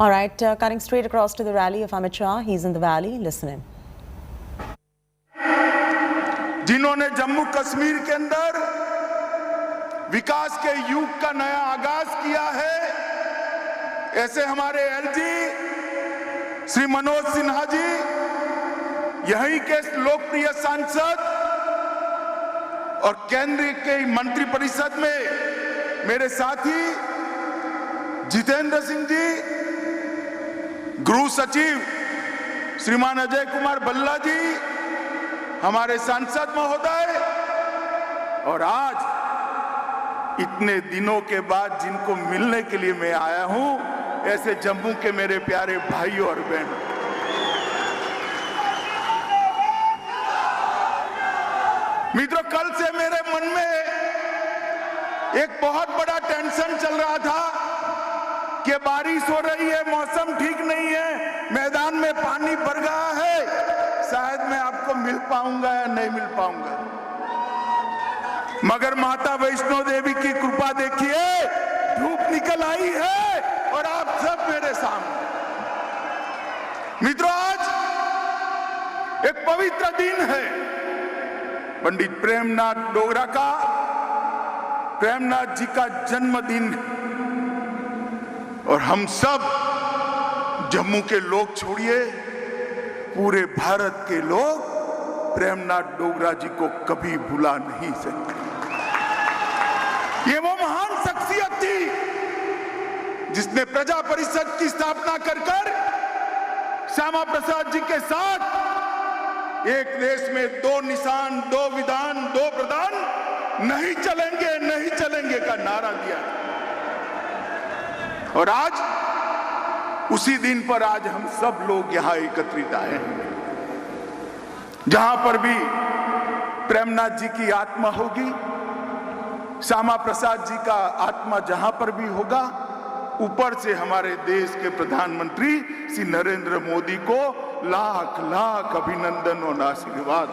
All right, cutting straight across to the rally of Amit Shah. He's in the valley. Listen in. जिन्होंने जम्मू कश्मीर के अंदर विकास के युग का नया आगाज किया है, ऐसे हमारे एलजी श्री मनोज सिन्हा जी, यहीं के लोकप्रिय सांसद और केंद्र के मंत्रिपरिषद में मेरे साथी जितेंद्र सिंह जी, गृह सचिव श्रीमान अजय कुमार भल्ला जी, हमारे सांसद महोदय, और आज इतने दिनों के बाद जिनको मिलने के लिए मैं आया हूं, ऐसे जम्मू के मेरे प्यारे भाइयों और बहनों, मित्रों, कल से मेरे मन में एक बहुत बड़ा टेंशन चल रहा था कि बारिश हो रही है, मौसम ठीक नहीं है, मैदान में पानी भर गया है, शायद मैं आपको मिल पाऊंगा या नहीं मिल पाऊंगा। मगर माता वैष्णो देवी की कृपा देखिए, धूप निकल आई है और आप सब मेरे सामने। मित्रों, आज एक पवित्र दिन है, पंडित प्रेमनाथ डोगरा का, प्रेमनाथ जी का जन्मदिन, और हम सब जम्मू के लोग छोड़िए, पूरे भारत के लोग प्रेमनाथ डोगरा जी को कभी भुला नहीं सकते। ये वो महान शख्सियत थी जिसने प्रजा परिषद की स्थापना कर श्यामा प्रसाद जी के साथ एक देश में दो निशान, दो विधान, दो प्रधान, नहीं चलेंगे, नहीं चलेंगे का नारा दिया। और आज उसी दिन पर आज हम सब लोग यहां एकत्रित आए हैं, जहां पर भी प्रेमनाथ जी की आत्मा होगी, श्यामा प्रसाद जी का आत्मा जहां पर भी होगा, ऊपर से हमारे देश के प्रधानमंत्री श्री नरेंद्र मोदी को लाख लाख अभिनंदन और आशीर्वाद।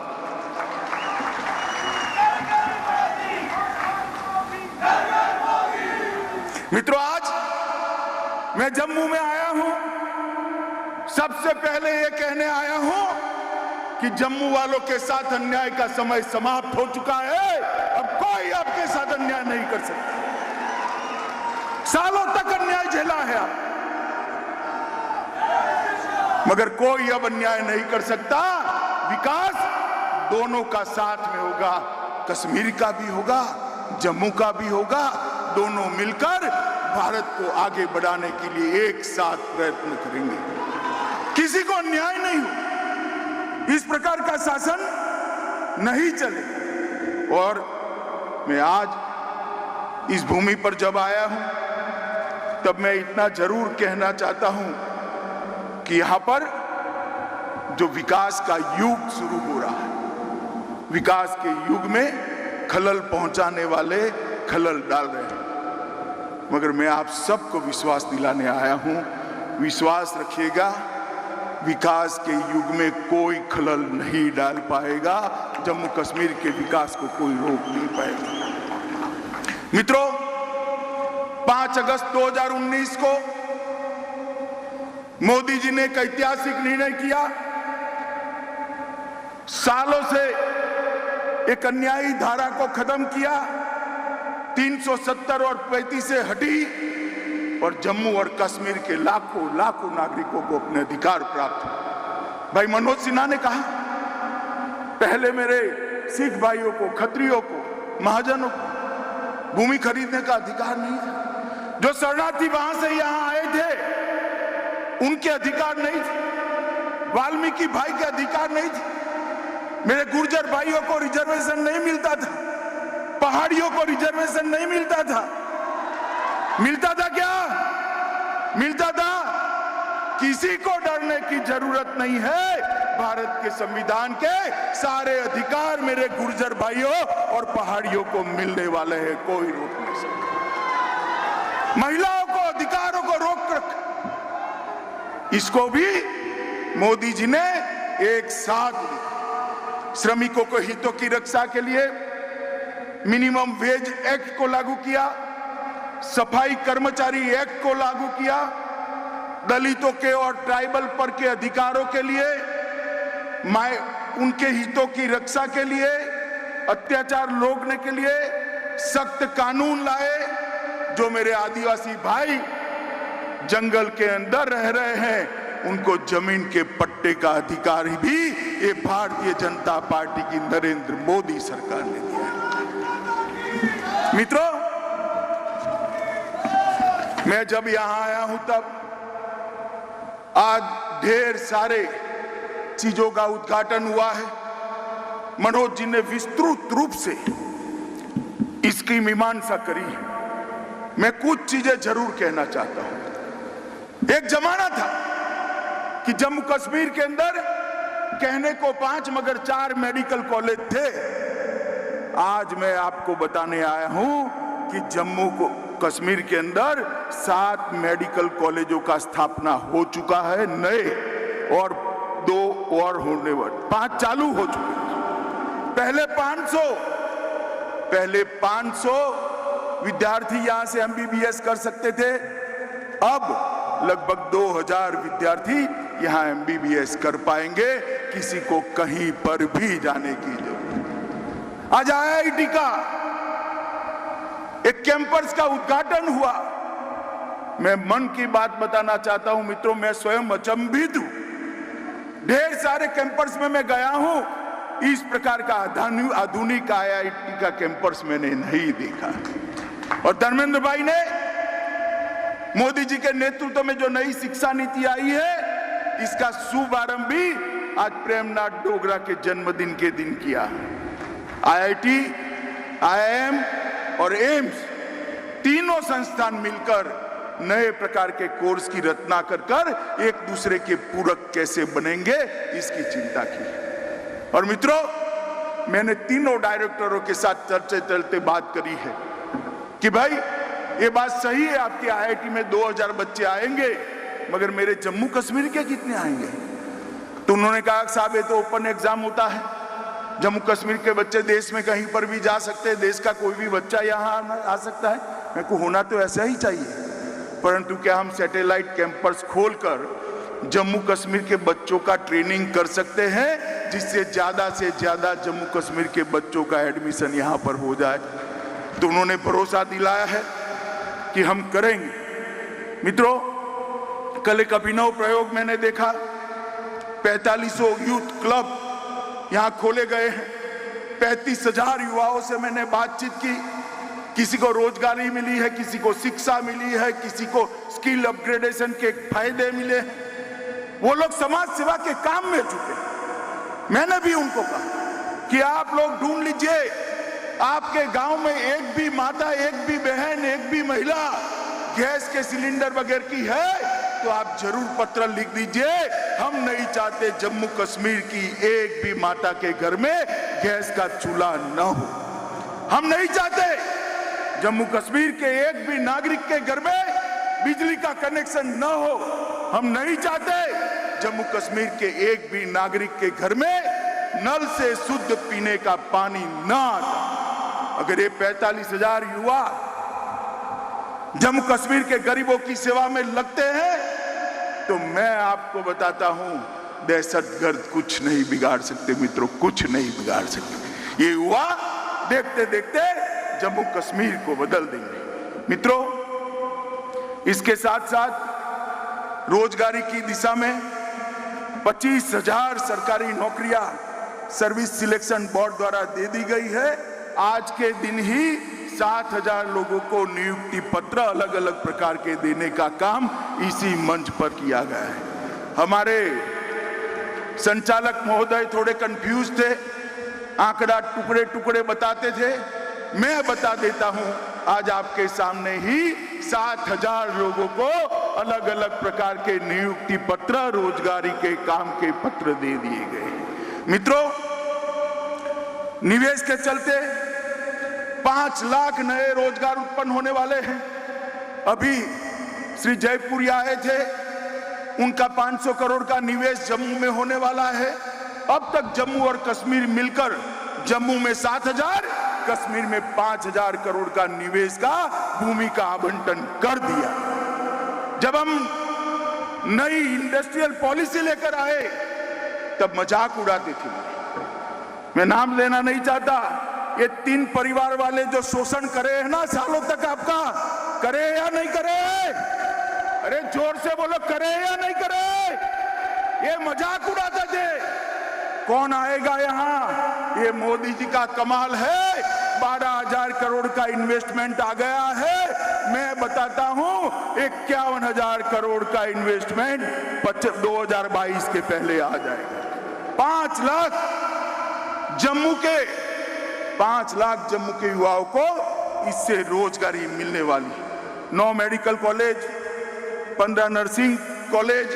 मित्रों, आज मैं जम्मू में आया हूं, सबसे पहले यह कहने आया हूं कि जम्मू वालों के साथ अन्याय का समय समाप्त हो चुका है। अब कोई आपके साथ अन्याय नहीं कर सकता। सालों तक अन्याय झेला है आप, मगर कोई अब अन्याय नहीं कर सकता। विकास दोनों का साथ में होगा, कश्मीर का भी होगा, जम्मू का भी होगा, दोनों मिलकर भारत को आगे बढ़ाने के लिए एक साथ प्रयत्न करेंगे। किसी को अन्याय नहीं हो, इस प्रकार का शासन नहीं चले। और मैं आज इस भूमि पर जब आया हूं, तब मैं इतना जरूर कहना चाहता हूं कि यहां पर जो विकास का युग शुरू हो रहा है, विकास के युग में खलल पहुंचाने वाले खलल डाल रहे हैं, मगर मैं आप सबको विश्वास दिलाने आया हूं, विश्वास रखिएगा, विकास के युग में कोई खलल नहीं डाल पाएगा, जम्मू कश्मीर के विकास को कोई रोक नहीं पाएगा। मित्रों, 5 अगस्त 2019 को मोदी जी ने एक ऐतिहासिक निर्णय किया। सालों से एक अन्यायी धारा को खत्म किया, 370 और 35 से हटी, और जम्मू और कश्मीर के लाखों लाखों नागरिकों को अपने अधिकार प्राप्त हुए। भाई मनोज सिन्हा ने कहा, पहले मेरे सिख भाइयों को, खत्रियों को, महाजनों को भूमि खरीदने का अधिकार नहीं था। जो शरणार्थी वहां से यहां आए थे, उनके अधिकार नहीं थे। वाल्मीकि भाई के अधिकार नहीं थे। मेरे गुर्जर भाइयों को रिजर्वेशन नहीं मिलता था, पहाड़ियों को रिजर्वेशन नहीं मिलता था। मिलता था क्या? मिलता था। किसी को डरने की जरूरत नहीं है। भारत के संविधान के सारे अधिकार मेरे गुर्जर भाइयों और पहाड़ियों को मिलने वाले हैं, कोई रोक नहीं सकता। महिलाओं को, अधिकारों को रोक रख, इसको भी मोदी जी ने एक साथ श्रमिकों को हितों की रक्षा के लिए मिनिमम वेज एक्ट को लागू किया, सफाई कर्मचारी एक्ट को लागू किया, दलितों के और ट्राइबल पर के अधिकारों के लिए, उनके हितों की रक्षा के लिए, अत्याचार रोकने के लिए सख्त कानून लाए। जो मेरे आदिवासी भाई जंगल के अंदर रह रहे हैं उनको जमीन के पट्टे का अधिकार भी ये भारतीय जनता पार्टी की नरेंद्र मोदी सरकार ने दिया है। मित्रों, मैं जब यहां आया हूं तब आज ढेर सारे चीजों का उद्घाटन हुआ है। मनोज जी ने विस्तृत रूप से इसकी मीमांसा करी है। मैं कुछ चीजें जरूर कहना चाहता हूं। एक जमाना था कि जम्मू कश्मीर के अंदर कहने को 5 मगर 4 मेडिकल कॉलेज थे। आज मैं आपको बताने आया हूं कि जम्मू को कश्मीर के अंदर 7 मेडिकल कॉलेजों का स्थापना हो चुका है नए, और 2 और होने वाले, 5 चालू हो चुके हैं। पहले 500 विद्यार्थी यहां से एमबीबीएस कर सकते थे। अब लगभग 2000 विद्यार्थी यहां एमबीबीएस कर पाएंगे, किसी को कहीं पर भी जाने की जरूरत। आज आईआईटी का एक कैंपस का उद्घाटन हुआ। मैं मन की बात बताना चाहता हूं मित्रों, मैं स्वयं अचंभित हूं। ढेर सारे कैंपस में मैं गया हूं, इस प्रकार का आधुनिक आईआईटी का कैंपस मैंने नहीं देखा। और धर्मेंद्र भाई ने मोदी जी के नेतृत्व में जो नई शिक्षा नीति आई है, इसका शुभारंभ भी आज प्रेमनाथ डोगरा के जन्मदिन के दिन किया। आईआईटी, आईआईएम और एम्स तीनों संस्थान मिलकर नए प्रकार के कोर्स की रचना कर एक दूसरे के पूरक कैसे बनेंगे, इसकी चिंता की। और मित्रों, मैंने तीनों डायरेक्टरों के साथ चलते बात करी है कि भाई ये बात सही है, आपके आईआईटी में 2000 बच्चे आएंगे, मगर मेरे जम्मू कश्मीर के कितने आएंगे? तो उन्होंने कहा साहब ये तो ओपन एग्जाम होता है, जम्मू कश्मीर के बच्चे देश में कहीं पर भी जा सकते हैं, देश का कोई भी बच्चा यहाँ आ सकता है। मेरे को होना तो ऐसा ही चाहिए, परंतु क्या हम सैटेलाइट कैंपस खोलकर जम्मू कश्मीर के बच्चों का ट्रेनिंग कर सकते हैं, जिससे ज्यादा से ज्यादा जम्मू कश्मीर के बच्चों का एडमिशन यहाँ पर हो जाए? तो उन्होंने भरोसा दिलाया है कि हम करेंगे। मित्रों, कल एक अभिनव प्रयोग मैंने देखा। 4500 यूथ क्लब यहां खोले गए हैं। 35,000 युवाओं से मैंने बातचीत की। किसी को रोजगारी मिली है, किसी को शिक्षा मिली है, किसी को स्किल अपग्रेडेशन के फायदे मिले हैं। वो लोग समाज सेवा के काम में जुटे। मैंने भी उनको कहा कि आप लोग ढूंढ लीजिए, आपके गांव में एक भी माता, एक भी बहन, एक भी महिला गैस के सिलेंडर वगैरह की है तो आप जरूर पत्र लिख दीजिए। हम नहीं चाहते जम्मू कश्मीर की एक भी माता के घर में गैस का चूल्हा न हो। हम नहीं चाहते जम्मू कश्मीर के एक भी नागरिक के घर में बिजली का कनेक्शन न हो। हम नहीं चाहते जम्मू कश्मीर के एक भी नागरिक के घर में नल से शुद्ध पीने का पानी न आता। अगर ये 45,000 युवा जम्मू कश्मीर के गरीबों की सेवा में लगते हैं तो मैं आपको बताता हूं, दहशतगर्द कुछ नहीं बिगाड़ सकते मित्रों, कुछ नहीं बिगाड़ सकते। ये युवा देखते देखते जम्मू कश्मीर को बदल देंगे। मित्रों, इसके साथ साथ रोजगारी की दिशा में 25,000 सरकारी नौकरियां सर्विस सिलेक्शन बोर्ड द्वारा दे दी गई है। आज के दिन ही 7,000 लोगों को नियुक्ति पत्र अलग अलग प्रकार के देने का काम इसी मंच पर किया गया है। हमारे संचालक महोदय थोड़े कंफ्यूज थे, आंकड़ा टुकड़े टुकड़े बताते थे। मैं बता देता हूं, आज आपके सामने ही 7,000 लोगों को अलग अलग प्रकार के नियुक्ति पत्र, रोजगारी के काम के पत्र दे दिए गए। मित्रों, निवेश के चलते 5 लाख नए रोजगार उत्पन्न होने वाले हैं। अभी श्री जयपुरी आए थे, उनका 500 करोड़ का निवेश जम्मू में होने वाला है। अब तक जम्मू और कश्मीर मिलकर जम्मू में 7,000, कश्मीर में 5,000 करोड़ का निवेश का भूमि का आवंटन कर दिया। जब हम नई इंडस्ट्रियल पॉलिसी लेकर आए तब मजाक उड़ाते थे। मैं नाम लेना नहीं चाहता। ये 3 परिवार वाले जो शोषण करे हैं ना सालों तक आपका, करे या नहीं करे? अरे जोर से बोलो, करे या नहीं करे? ये मजाक उड़ाते थे। कौन आएगा यहाँ? ये मोदी जी का कमाल है। 12,000 करोड़ का इन्वेस्टमेंट आ गया है। मैं बताता हूँ 51,000 करोड़ का इन्वेस्टमेंट 2022 के पहले आ जाएगा। 5 लाख जम्मू के युवाओं को इससे रोजगारी मिलने वाली। 9 medical college, 15 nursing college,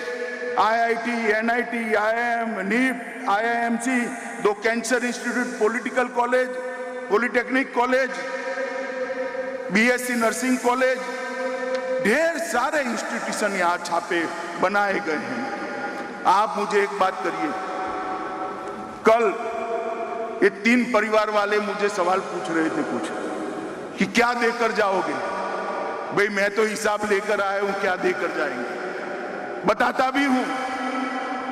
IIT, NIT, IIM, NIP, IIMC, 2 cancer institute, political college, polytechnic college, BSc nursing college, ढेर सारे इंस्टीट्यूशन यहाँ छापे बनाए गए हैं। आप मुझे एक बात करिए, कल ये 3 परिवार वाले मुझे सवाल पूछ रहे थे कुछ कि क्या देकर जाओगे? भाई मैं तो हिसाब लेकर आया हूं, क्या देकर जाएंगे बताता भी हूं,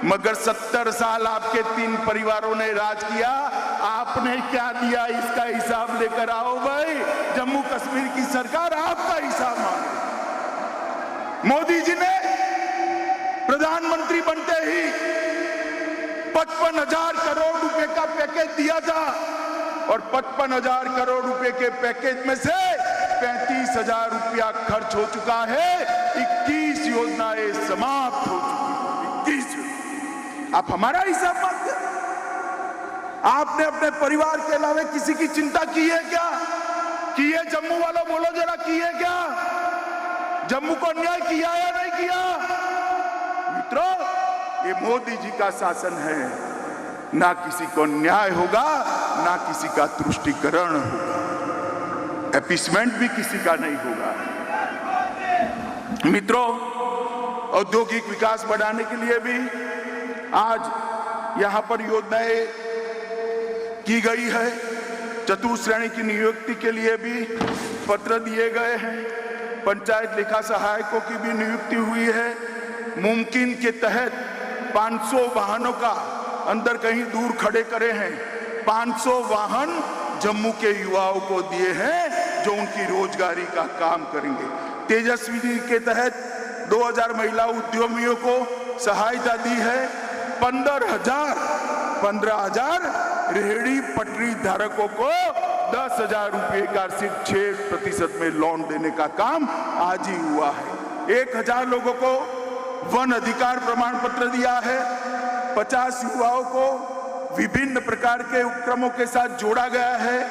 मगर 70 साल आपके 3 परिवारों ने राज किया, आपने क्या दिया इसका हिसाब लेकर आओ भाई। जम्मू कश्मीर की सरकार आपका हिसाब मांगे। मोदी जी ने प्रधानमंत्री बनते ही 55,000 करोड़ रुपए का पैकेज दिया था और 55,000 करोड़ रुपए के पैकेज में से 35,000 रुपया खर्च हो चुका है। 21 योजनाएं समाप्त हो चुकी हैं। 21। आप हमारा हिसाब मांगते? आपने अपने परिवार के अलावा किसी की चिंता की है क्या? की है? जम्मू वालों बोलो जरा, की है क्या? जम्मू को अन्याय किया या नहीं किया? मित्रों, ये मोदी जी का शासन है। ना किसी को न्याय होगा, ना किसी का तुष्टीकरण होगा, एपीसमेंट भी किसी का नहीं होगा। मित्रों, औद्योगिक विकास बढ़ाने के लिए भी आज यहां पर योजनाएं की गई है। चतुश्रेणी की नियुक्ति के लिए भी पत्र दिए गए हैं। पंचायत लेखा सहायकों की भी नियुक्ति हुई है। मुमकिन के तहत 500 वाहनों का अंदर कहीं दूर खड़े करे हैं। 500 वाहन जम्मू के युवाओं को दिए हैं जो उनकी रोजगारी का काम करेंगे। तेजस्वी के तहत 2000 महिला उद्यमियों को सहायता दी है। 15,000 रेहड़ी पटरी धारकों को 10,000 रुपए का सिर्फ 6% में लोन देने का काम आज ही हुआ है। 1,000 लोगों को वन अधिकार प्रमाण पत्र दिया है। 50 युवाओं को विभिन्न प्रकार के उपक्रमों के साथ जोड़ा गया है।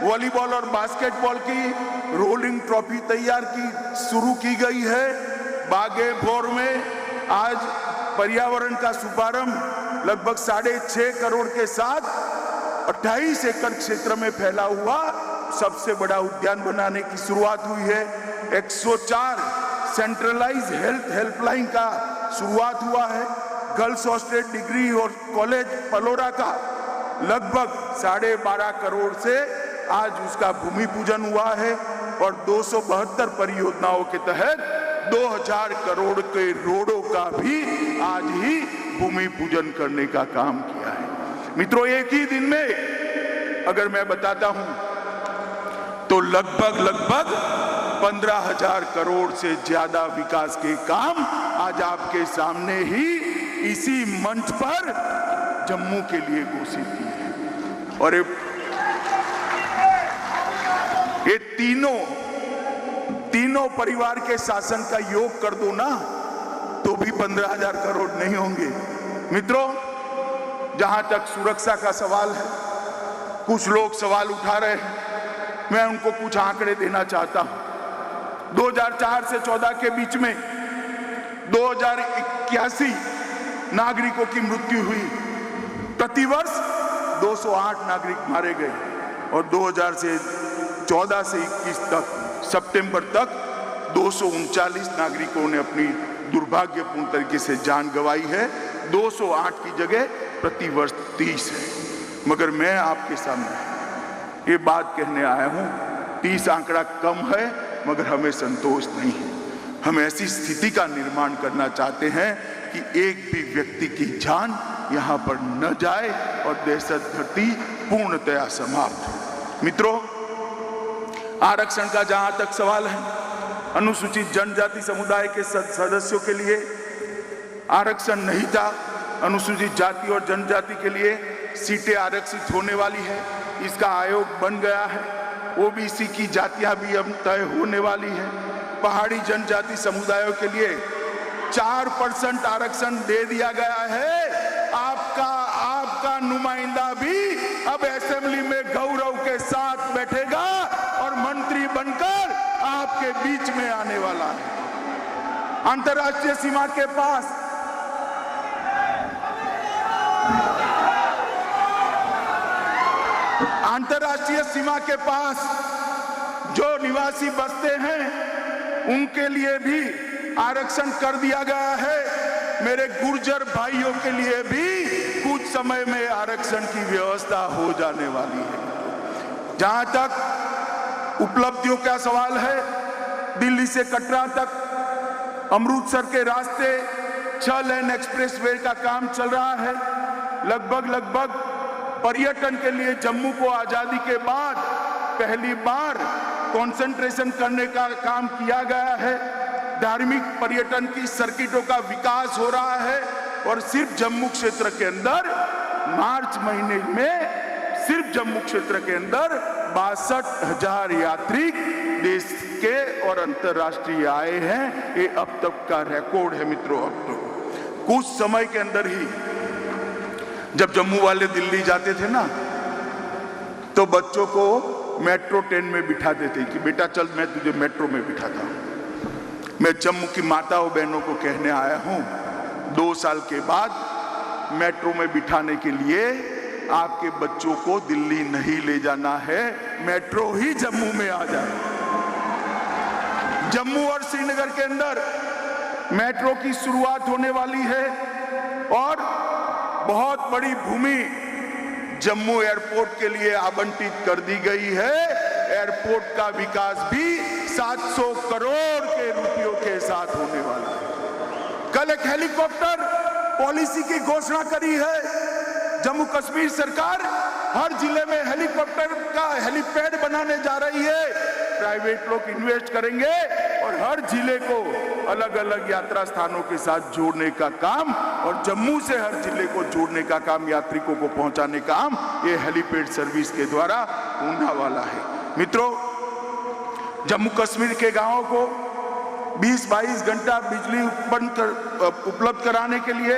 वॉलीबॉल और बास्केटबॉल की रोलिंग ट्रॉफी तैयार की शुरू की गई है। बागेभोर में आज पर्यावरण का शुभारंभ लगभग 6.5 करोड़ के साथ 28 एकड़ क्षेत्र में फैला हुआ सबसे बड़ा उद्यान बनाने की शुरुआत हुई है। 104 सेंट्रलाइज हेल्थ हेल्पलाइन का शुरुआत हुआ है। गर्ल्स हॉस्टल डिग्री और कॉलेज पलोरा का लगभग 12.5 करोड़ से आज उसका भूमि पूजन हुआ है और 272 परियोजनाओं के तहत 2000 करोड़ के रोडों का भी आज ही भूमि पूजन करने का काम किया है। मित्रों, एक ही दिन में अगर मैं बताता हूं तो लगभग 15,000 करोड़ से ज्यादा विकास के काम आज आपके सामने ही इसी मंच पर जम्मू के लिए घोषित किए हैं। और ये तीनों परिवार के शासन का योग कर दो ना तो भी 15,000 करोड़ नहीं होंगे। मित्रों, जहां तक सुरक्षा का सवाल है, कुछ लोग सवाल उठा रहे हैं, मैं उनको कुछ आंकड़े देना चाहता हूं। 2004 से 14 के बीच में 2081 नागरिकों की मृत्यु हुई। प्रतिवर्ष 208 नागरिक मारे गए और 2014 से 21 तक सितंबर तक 239 नागरिकों ने अपनी दुर्भाग्यपूर्ण तरीके से जान गंवाई है। 208 की जगह प्रतिवर्ष 30 है। मगर मैं आपके सामने ये बात कहने आया हूं, 30 आंकड़ा कम है मगर हमें संतोष नहीं है। हम ऐसी स्थिति का निर्माण करना चाहते हैं कि एक भी व्यक्ति की जान यहां पर न जाए और दहशत गर्दी पूर्णतया समाप्त। मित्रों, आरक्षण का जहां तक सवाल है, अनुसूचित जनजाति समुदाय के सदस्यों के लिए आरक्षण नहीं था। अनुसूचित जाति और जनजाति के लिए सीटें आरक्षित होने वाली है, इसका आयोग बन गया है। ओबीसी की जातियां भी अब तय होने वाली है। पहाड़ी जनजाति समुदायों के लिए 4% आरक्षण दे दिया गया है। आपका नुमाइंदा भी अब असेंबली में गौरव के साथ बैठेगा और मंत्री बनकर आपके बीच में आने वाला है। अंतर्राष्ट्रीय सीमा के पास जो निवासी बसते हैं उनके लिए भी आरक्षण कर दिया गया है। मेरे गुर्जर भाइयों के लिए भी कुछ समय में आरक्षण की व्यवस्था हो जाने वाली है। जहां तक उपलब्धियों का सवाल है, दिल्ली से कटरा तक अमृतसर के रास्ते 6 लेन एक्सप्रेसवे का काम चल रहा है। लगभग पर्यटन के लिए जम्मू को आजादी के बाद पहली बार कंसंट्रेशन करने का काम किया गया है। धार्मिक पर्यटन की सर्किटों का विकास हो रहा है और सिर्फ जम्मू क्षेत्र के अंदर मार्च महीने में सिर्फ जम्मू क्षेत्र के अंदर 62,000 यात्री देश के और अंतर्राष्ट्रीय आए हैं। ये अब तक का रिकॉर्ड है मित्रों। अब तो कुछ समय के अंदर ही जब जम्मू वाले दिल्ली जाते थे ना, तो बच्चों को मेट्रो ट्रेन में बिठा देते कि बेटा चल मैं तुझे मेट्रो में बिठाता हूं। मैं जम्मू की माताओं बहनों को कहने आया हूं, 2 साल के बाद मेट्रो में बिठाने के लिए आपके बच्चों को दिल्ली नहीं ले जाना है, मेट्रो ही जम्मू में आ जाए। जम्मू और श्रीनगर के अंदर मेट्रो की शुरुआत होने वाली है और बहुत बड़ी भूमि जम्मू एयरपोर्ट के लिए आवंटित कर दी गई है। एयरपोर्ट का विकास भी 700 करोड़ के रुपयों के साथ होने वाला है। कल एक हेलीकॉप्टर पॉलिसी की घोषणा करी है। जम्मू कश्मीर सरकार हर जिले में हेलीकॉप्टर का हेलीपैड बनाने जा रही है। प्राइवेट लोग इन्वेस्ट करेंगे और हर जिले को अलग अलग यात्रा स्थानों के साथ जोड़ने का काम और जम्मू से हर जिले को जोड़ने का काम, यात्रिकों को पहुंचाने का काम ये हेलीपैड सर्विस के द्वारा होने वाला है। मित्रों, जम्मू कश्मीर के गांवों को 20-22 घंटा बिजली उपलब्ध कराने के लिए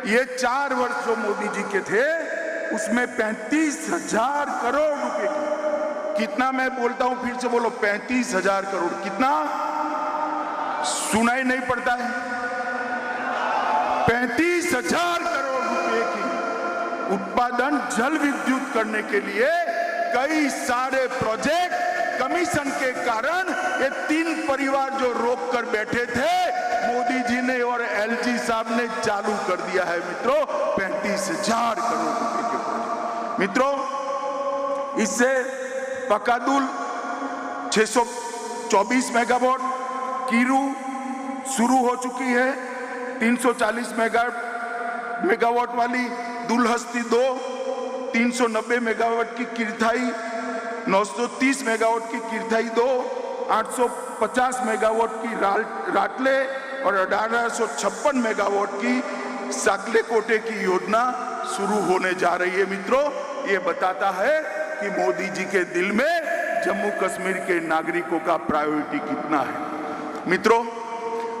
ये 4 वर्ष जो मोदी जी के थे उसमें 35,000 करोड़ रुपए की, कितना मैं बोलता हूं फिर से बोलो, 35,000 करोड़। कितना सुनाई नहीं पड़ता है? 35,000 करोड़ रुपए की उत्पादन जल विद्युत करने के लिए कई सारे प्रोजेक्ट कमीशन के कारण ये 3 परिवार जो रोक कर बैठे थे मोदी जी ने और एलजी साहब ने चालू कर दिया है। मित्रों, 35,000 करोड़ रुपए के प्रोजेक्ट। मित्रों, इससे पकादुल 624 मेगावाट, कीरू शुरू हो चुकी है 340 मेगावाट वाली, दुलहस्ती 2 390 मेगावाट की किरथाई, 930 मेगावाट की किरथाई 2, 850 मेगावाट की राटले और 1856 मेगावाट की साकले कोटे की योजना शुरू होने जा रही है। मित्रों, ये बताता है कि मोदी जी के दिल में जम्मू कश्मीर के नागरिकों का प्रायोरिटी कितना है। मित्रों,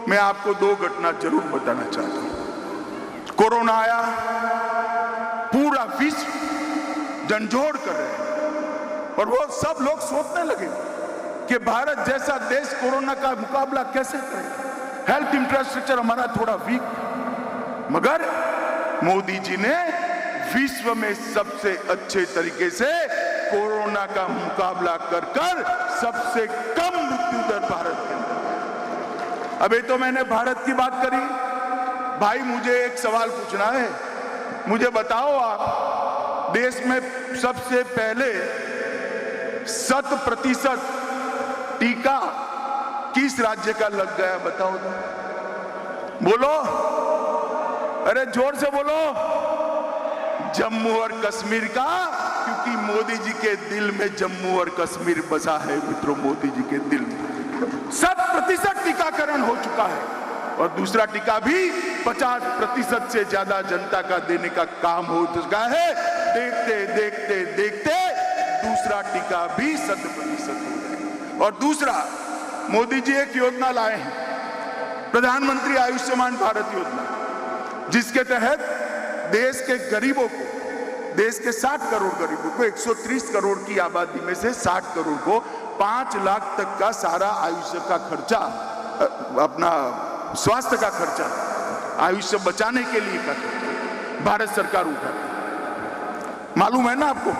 मैं आपको 2 घटना जरूर बताना चाहता हूं। कोरोना आया, पूरा विश्व झंझोड़ कर रहे हैं और वो सब लोग सोचने लगे कि भारत जैसा देश कोरोना का मुकाबला कैसे करे। हेल्थ इंफ्रास्ट्रक्चर हमारा थोड़ा वीक, मगर मोदी जी ने विश्व में सबसे अच्छे तरीके से कोरोना का मुकाबला कर सबसे कम मृत्यु दर भारत के अंदर। अभी तो मैंने भारत की बात करी, भाई मुझे एक सवाल पूछना है, मुझे बताओ आप देश में सबसे पहले 100% टीका किस राज्य का लग गया बताओ तो? बोलो, अरे जोर से बोलो। जम्मू और कश्मीर का, क्योंकि मोदी जी के दिल में जम्मू और कश्मीर बसा है मित्रों, मोदी जी के दिल में 100% टीकाकरण हो चुका है और दूसरा टीका भी 50% से ज्यादा जनता का देने का काम हो चुका है। देखते देखते देखते दूसरा टीका भी 100% हो जाएगा। और दूसरा, मोदी जी एक योजना लाए हैं, प्रधानमंत्री आयुष्मान भारत योजना, जिसके तहत देश के गरीबों को, देश के 60 करोड़ गरीबों को, 130 करोड़ की आबादी में से 60 करोड़ को 5 लाख तक का सारा आयुष्य का खर्चा, अपना स्वास्थ्य का खर्चा, आयुष्य बचाने के लिए का खर्चा भारत सरकार उठाती है। मालूम है ना आपको?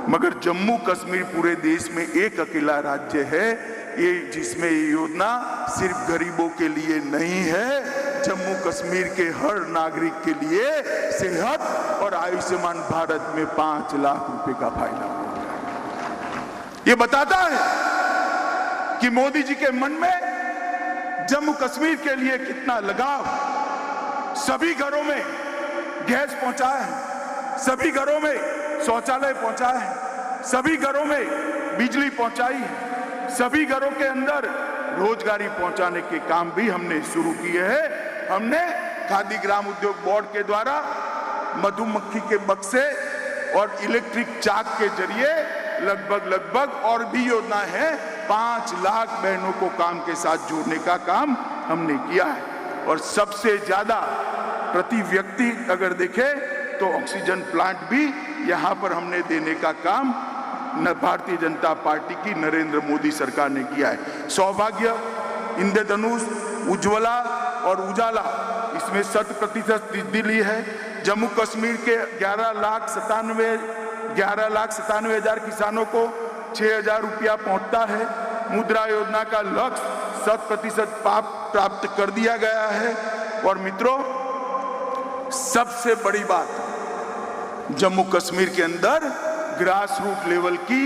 मगर जम्मू कश्मीर पूरे देश में एक अकेला राज्य है ये जिसमें ये योजना सिर्फ गरीबों के लिए नहीं है, जम्मू कश्मीर के हर नागरिक के लिए सेहत और आयुष्मान भारत में 5 लाख रुपए का फायदा। ये बताता है कि मोदी जी के मन में जम्मू कश्मीर के लिए कितना लगाव। सभी घरों में गैस पहुंचाया है, सभी घरों में शौचालय पहुंचाया है, सभी घरों में बिजली पहुंचाई है, सभी घरों के अंदर रोजगारी पहुंचाने के काम भी हमने शुरू किए हैं। हमने खादी ग्राम उद्योग बोर्ड के द्वारा मधुमक्खी के बक्से और इलेक्ट्रिक चाक के जरिए लगभग और भी योजना है 5 लाख बहनों को काम के साथ जोड़ने का काम हमने किया है। और सबसे ज्यादा प्रति व्यक्ति अगर देखें तो ऑक्सीजन प्लांट भी यहां पर हमने देने का काम भारतीय जनता पार्टी की नरेंद्र मोदी सरकार ने किया है। सौभाग्य, इंद्रधनुष, उज्ज्वला और उजाला, इसमें 100% दी है। जम्मू कश्मीर के 11,97,000 किसानों को 6,000 रुपया पहुंचता है। मुद्रा योजना का लक्ष्य 100% प्राप्त कर दिया गया है। और मित्रों, सबसे बड़ी बात, जम्मू कश्मीर के अंदर ग्रास रूट लेवल की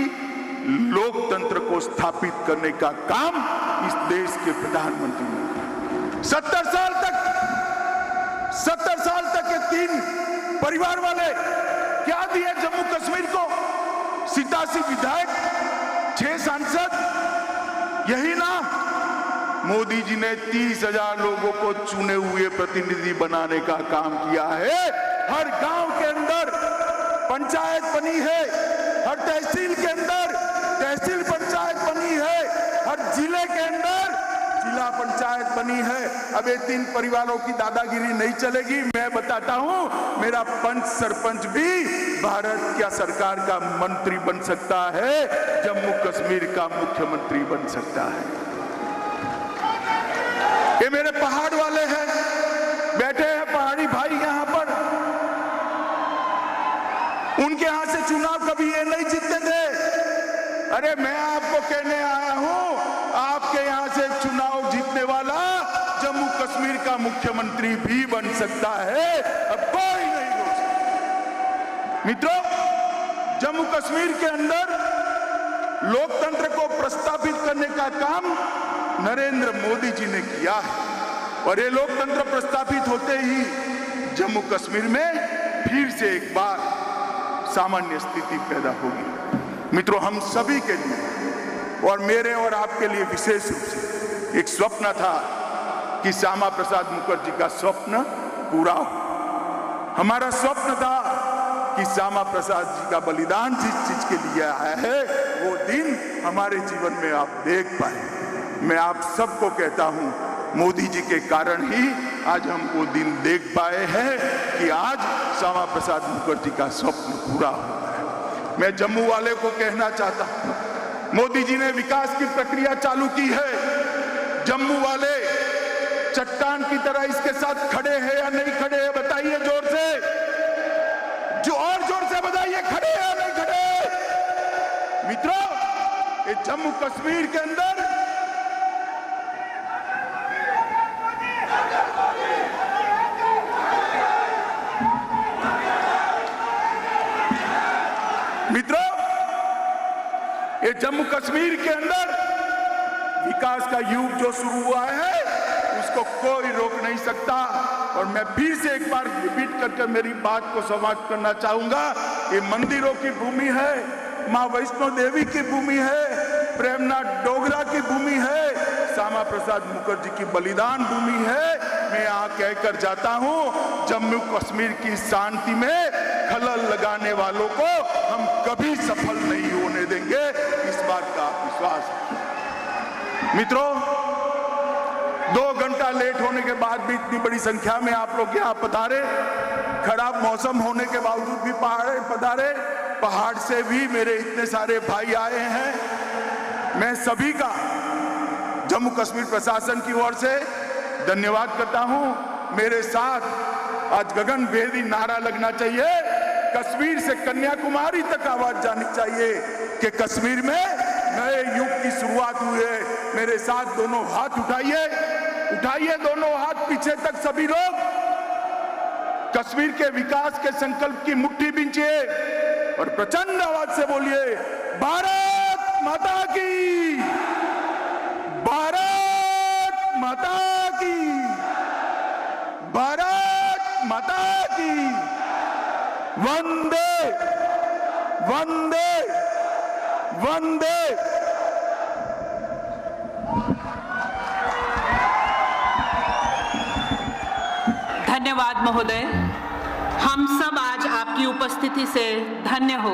लोकतंत्र को स्थापित करने का काम इस देश के प्रधानमंत्री ने 70 साल तक ये 3 परिवार वाले क्या दिए जम्मू कश्मीर को? 87 विधायक, 6 सांसद, यही ना? मोदी जी ने 30,000 लोगों को चुने हुए प्रतिनिधि बनाने का काम किया है। हर गांव के अंदर पंचायत बनी है, हर तहसील के अंदर तहसील पंचायत बनी है, हर जिले के अंदर जिला पंचायत बनी है। अब ये 3 परिवारों की दादागिरी नहीं चलेगी। मैं बताता हूं, मेरा पंच सरपंच भी भारत की सरकार का मंत्री बन सकता है, जम्मू कश्मीर का मुख्यमंत्री बन सकता है। ये मेरे पहाड़ वाले हैं, बैठे हैं पहाड़ी भाई यहां पर। उनके यहां से चुनाव कभी ये नहीं जीतते थे। अरे मैं आपको कहने आया हूं, आपके यहां से चुनाव जीतने वाला जम्मू कश्मीर का मुख्यमंत्री भी बन सकता है। अब कोई नहीं रोक सकता। मित्रों, जम्मू कश्मीर के अंदर लोकतंत्र को प्रस्तावित करने का काम नरेंद्र मोदी जी ने किया है। और ये लोकतंत्र प्रस्तापित होते ही जम्मू कश्मीर में फिर से एक बार सामान्य स्थिति पैदा होगी। मित्रों, हम सभी के लिए और मेरे और आपके लिए विशेष रूप से एक स्वप्न था कि श्यामा प्रसाद मुखर्जी का स्वप्न पूरा हो। हमारा स्वप्न था कि श्यामा प्रसाद जी का बलिदान जिस चीज के लिए आया है वो दिन हमारे जीवन में आप देख पाए। मैं आप सबको कहता हूं, मोदी जी के कारण ही आज हम वो दिन देख पाए हैं कि आज श्यामा प्रसाद मुखर्जी का स्वप्न पूरा हुआ है। मैं जम्मू वाले को कहना चाहता हूं, मोदी जी ने विकास की प्रक्रिया चालू की है। जम्मू वाले चट्टान की तरह इसके साथ खड़े हैं या नहीं खड़े हैं? बताइए जोर से, जो और जोर से बताइए, खड़े हैं या नहीं खड़े? मित्रों, ये जम्मू कश्मीर के अंदर जम्मू कश्मीर के अंदर विकास का युग जो शुरू हुआ है उसको कोई रोक नहीं सकता। और मैं फिर से एक बार रिपीट करके मेरी बात को समाप्त करना चाहूंगा। ये मंदिरों की भूमि है, माँ वैष्णो देवी की भूमि है, प्रेमनाथ डोगरा की भूमि है, श्यामा प्रसाद मुखर्जी की बलिदान भूमि है। मैं यहाँ कहकर जाता हूँ, जम्मू कश्मीर की शांति में खलल लगाने वालों को हम कभी सफल नहीं होने देंगे, इस बात का विश्वास है। मित्रों, 2 घंटा लेट होने के बाद भी इतनी बड़ी संख्या में आप लोग यहाँ पधारे, खराब मौसम होने के बावजूद भी पधारे, पहाड़ से भी मेरे इतने सारे भाई आए हैं। मैं सभी का जम्मू कश्मीर प्रशासन की ओर से धन्यवाद करता हूं। मेरे साथ आज गगनभेदी नारा लगना चाहिए, कश्मीर से कन्याकुमारी तक आवाज जानी चाहिए कि कश्मीर में नए युग की शुरुआत हुई है। मेरे साथ दोनों हाथ उठाइए, उठाइए दोनों हाथ पीछे तक सभी लोग, कश्मीर के विकास के संकल्प की मुट्ठी बींचिए और प्रचंड आवाज से बोलिए, भारत माता की, भारत माता की, भारत माता की, वंदे वंदे वंदे। धन्यवाद महोदय। हम सब आज आपकी उपस्थिति से धन्य हो